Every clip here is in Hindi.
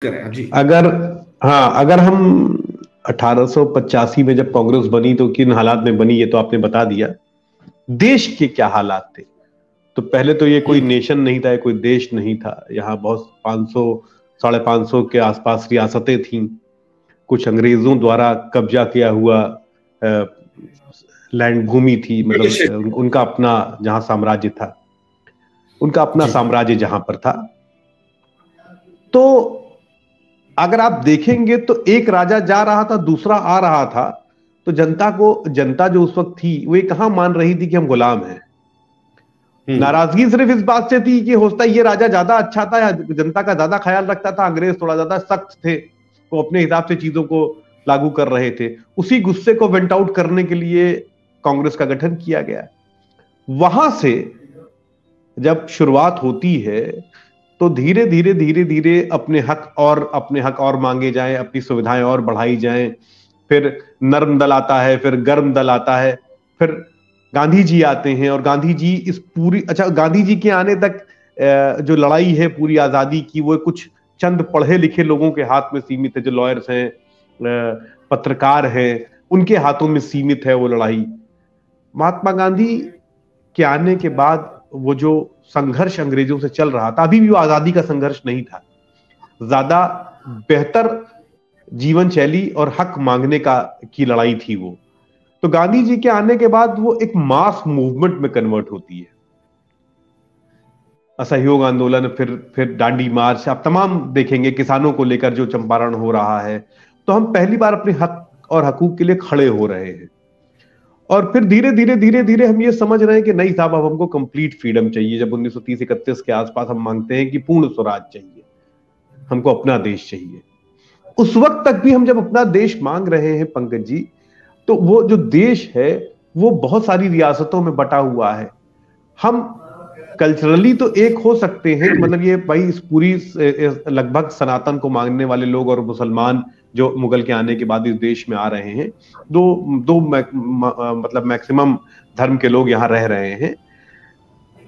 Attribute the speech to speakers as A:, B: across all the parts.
A: करें जी।
B: अगर हाँ, अगर हम 1885 में जब कांग्रेस बनी तो किन हालात में बनी, ये तो आपने बता दिया। देश के क्या हालात थे? तो पहले तो ये कोई नेशन नहीं था, ये कोई देश नहीं था। यहाँ बहुत 500 550 के आसपास रियासतें थीं। कुछ अंग्रेजों द्वारा कब्जा किया हुआ लैंड भूमि थी, मतलब उनका अपना जहां साम्राज्य था, उनका अपना
A: जी।
B: साम्राज्य जहां पर था। तो अगर आप देखेंगे तो एक राजा जा रहा था, दूसरा आ रहा था, तो जनता जो उस वक्त थी वो ये कहां मान रही थी कि हम गुलाम हैं। नाराजगी सिर्फ इस बात से थी कि होता ये राजा ज्यादा अच्छा था या जनता का ज्यादा ख्याल रखता था, अंग्रेज थोड़ा ज्यादा सख्त थे, वो अपने हिसाब से चीजों को लागू कर रहे थे। उसी गुस्से को वेंट आउट करने के लिए कांग्रेस का गठन किया गया। वहां से जब शुरुआत होती है तो धीरे धीरे धीरे धीरे अपने हक और मांगे जाएं, अपनी सुविधाएं और बढ़ाई जाएं। फिर नर्म दल आता है, फिर गर्म दल आता है, फिर गांधी जी आते हैं। और गांधी जी गांधी जी के आने तक जो लड़ाई है पूरी आजादी की, वो कुछ चंद पढ़े लिखे लोगों के हाथ में सीमित है, जो लॉयर्स हैं, पत्रकार हैं, उनके हाथों में सीमित है वो लड़ाई। महात्मा गांधी के आने के बाद वो जो संघर्ष अंग्रेजों से चल रहा था, अभी भी वो आजादी का संघर्ष नहीं था, ज्यादा बेहतर जीवन शैली और हक मांगने की लड़ाई थी वो। तो गांधी जी के आने के बाद वो एक मास मूवमेंट में कन्वर्ट होती है। असहयोग आंदोलन, फिर दांडी मार्च, आप तमाम देखेंगे किसानों को लेकर जो चंपारण हो रहा है। तो हम पहली बार अपने हक और हकूक के लिए खड़े हो रहे हैं। और फिर धीरे धीरे धीरे धीरे हम ये समझ रहे हैं कि नहीं साहब, अब हमको कंप्लीट फ्रीडम चाहिए। जब 1930-31 के आसपास हम मांगते हैं कि पूर्ण स्वराज चाहिए, हमको अपना देश चाहिए। उस वक्त तक भी हम जब अपना देश मांग रहे हैं पंकज जी, तो वो जो देश है वो बहुत सारी रियासतों में बटा हुआ है। हम कल्चरली तो एक हो सकते हैं, मतलब ये भाई इस पूरी लगभग सनातन को मानने वाले लोग और मुसलमान जो मुगल के आने के बाद इस देश में आ रहे हैं, मतलब मैक्सिमम धर्म के लोग यहाँ रह रहे हैं।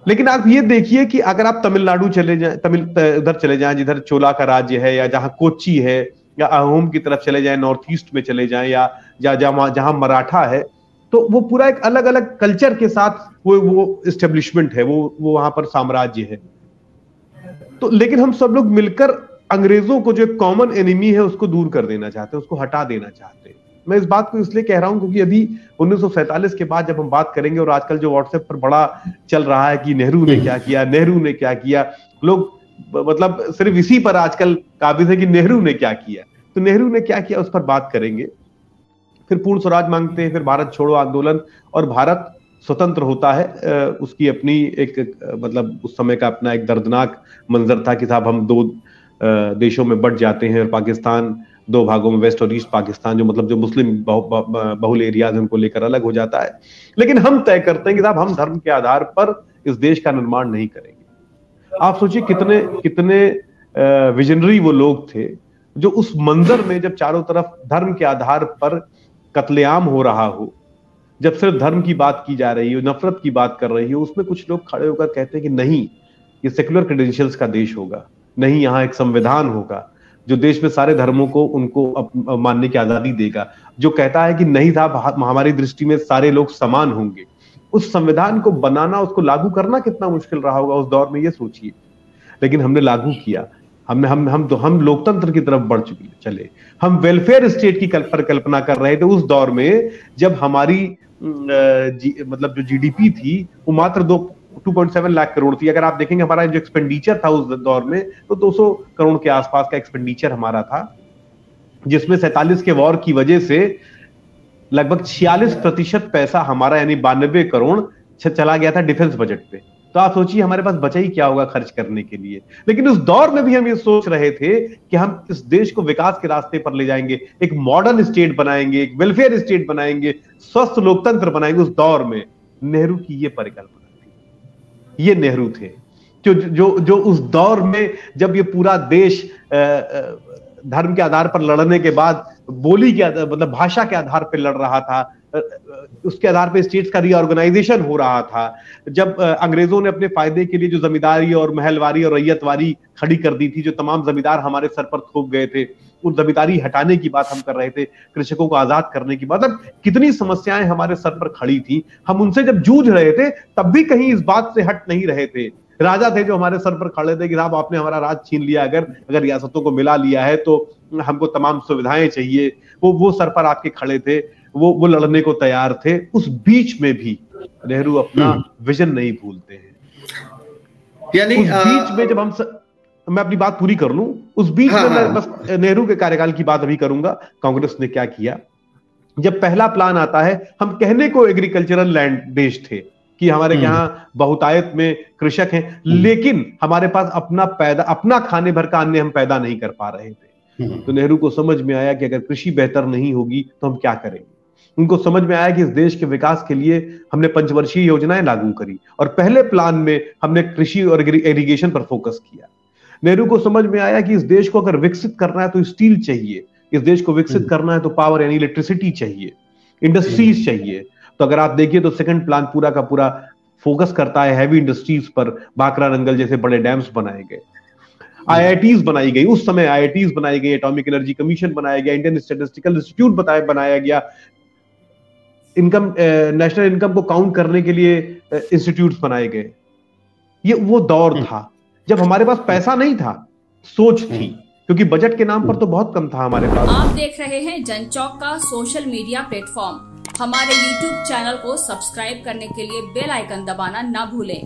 B: लेकिन आप ये देखिए कि अगर आप तमिलनाडु चले जाएं, उधर चले जाएं जिधर चोला का राज्य है, या जहां कोच्चि है, या अहोम की तरफ चले जाएं, नॉर्थ ईस्ट में चले जाएं, या जहां मराठा है, तो वो पूरा एक अलग अलग कल्चर के साथ वो इस्टेब्लिशमेंट है, वो वहां पर साम्राज्य है। तो लेकिन हम सब लोग मिलकर अंग्रेजों को जो एक कॉमन एनिमी है उसको दूर कर देना चाहते हैं, उसको हटा देना चाहते हैं। मैं इस बात को इसलिए कह रहा हूं क्योंकि अभी 1947 के बाद जब हम बात करेंगे, और आजकल जो व्हाट्सएप पर बड़ा चल रहा है कि नेहरू ने क्या किया, नेहरू ने क्या किया, लोग मतलब सिर्फ इसी पर आजकल काबिज है कि नेहरू ने क्या किया। तो नेहरू ने क्या किया उस पर बात करेंगे। फिर पूर्ण स्वराज मांगते हैं, फिर भारत छोड़ो आंदोलन, और भारत स्वतंत्र होता है। उसकी अपनी एक मतलब उस समय का अपना एक दर्दनाक मंजर था कि साहब हम दो देशों में बंट जाते हैं, और पाकिस्तान दो भागों में, वेस्ट और ईस्ट पाकिस्तान, जो मतलब जो मुस्लिम बहुल एरियाज उनको लेकर अलग हो जाता है। लेकिन हम तय करते हैं कि साहब हम धर्म के आधार पर इस देश का निर्माण नहीं करेंगे। आप सोचिए कितने कितने विजनरी वो लोग थे, जो उस मंजर में जब चारों तरफ धर्म के आधार पर कत्लेआम हो रहा हो, जब सिर्फ धर्म की बात की जा रही हो, नफरत की बात कर रही हो, उसमें कुछ लोग खड़े होकर कहते हैं कि नहीं, ये सेक्युलर क्रेडेंशियल्स का देश होगा, नहीं यहाँ एक संविधान होगा जो देश में सारे धर्मों को उनको मानने की आजादी देगा, जो कहता है कि नहीं साहब हमारी दृष्टि में सारे लोग समान होंगे। उस संविधान को बनाना, उसको लागू करना कितना मुश्किल रहा होगा उस दौर में, ये सोचिए। लेकिन हमने लागू किया। हम लोकतंत्र की तरफ बढ़ चले। हम वेलफेयर स्टेट की कल्पना कर रहे थे उस दौर में, जब हमारी मतलब जो जीडीपी थी वो मात्र 2.7 लाख करोड़ थी। अगर आप देखेंगे हमारा जो एक्सपेंडिचर था उस दौर में, तो 200 करोड़ के आसपास का एक्सपेंडिचर हमारा था, जिसमें 47 के वॉर की वजह से लगभग 46% पैसा हमारा यानी 92 करोड़ चला गया था डिफेंस बजट पे। तो आप सोचिए हमारे पास बचा ही क्या होगा खर्च करने के लिए। लेकिन उस दौर में भी हम ये सोच रहे थे कि हम इस देश को विकास के रास्ते पर ले जाएंगे, एक मॉडर्न स्टेट बनाएंगे, एक वेलफेयर स्टेट बनाएंगे, स्वस्थ लोकतंत्र बनाएंगे। उस दौर में नेहरू की ये परिकल्पना थी, ये नेहरू थे जो उस दौर में जब ये पूरा देश धर्म के आधार पर लड़ने के बाद बोली के मतलब भाषा के आधार पर लड़ रहा था, उसके आधार पर स्टेट्स का रीऑर्गेनाइजेशन हो रहा था, जब अंग्रेजों ने अपने फायदे के लिए जो जमींदारी और महलवारी और रैयतवारी खड़ी कर दी थी, जो तमाम जमींदार हमारे सर पर थोप गए थे, उस जमींदारी हटाने की बात हम कर रहे थे, कृषकों को आजाद करने की बात, मतलब कितनी समस्याएं हमारे सर पर खड़ी थी। हम उनसे जब जूझ रहे थे तब भी कहीं इस बात से हट नहीं रहे थे। राजा थे जो हमारे सर पर खड़े थे कि साहब आपने हमारा राज छीन लिया, अगर रियासतों को मिला लिया है तो हमको तमाम सुविधाएं चाहिए। वो सर पर आपके खड़े थे, वो लड़ने को तैयार थे। उस बीच में भी नेहरू अपना विजन नहीं भूलते हैं। यानी उस बीच में जब मैं अपनी बात पूरी कर लूं, उस बीच में मैं बस नेहरू के कार्यकाल की बात अभी करूंगा, कांग्रेस ने क्या किया। जब पहला प्लान आता है, हम कहने को एग्रीकल्चरल लैंड देश थे कि हमारे यहाँ बहुतायत में कृषक हैं, लेकिन हमारे पास अपना खाने भर का अन्न हम पैदा नहीं कर पा रहे थे। तो नेहरू को समझ में आया कि अगर कृषि बेहतर नहीं होगी तो हम क्या करेंगे। उनको समझ में आया कि इस देश के विकास के लिए हमने पंचवर्षीय योजनाएं लागू करी और पहले प्लान में हमने कृषि और इरिगेशन पर फोकस किया। नेहरू को समझ में आया कि इस देश को अगर विकसित करना है तो स्टील चाहिए, इस देश को विकसित करना है तो पावर यानी इलेक्ट्रिसिटी चाहिए, इंडस्ट्रीज चाहिए। तो अगर आप देखिए तो सेकंड प्लान पूरा का पूरा फोकस करता है हैवी इंडस्ट्रीज पर। भाखरा रंगल जैसे बड़े डैम्स बनाए गए, आईआईटीज बनाई गई, उस समय आईआईटीज बनाई गई, एटॉमिक एनर्जी कमीशन बनाया गया, इंडियन स्टैटिस्टिकल इंस्टीट्यूट बनाया गया, इनकम नेशनल इनकम को काउंट करने के लिए इंस्टीट्यूट्स बनाए गए। ये वो दौर था जब हमारे पास पैसा नहीं था, सोच थी, क्योंकि बजट के नाम पर तो बहुत कम था हमारे पास।
A: आप देख रहे हैं जनचौक का सोशल मीडिया प्लेटफॉर्म। हमारे YouTube चैनल को सब्सक्राइब करने के लिए बेल आइकन दबाना ना भूलें।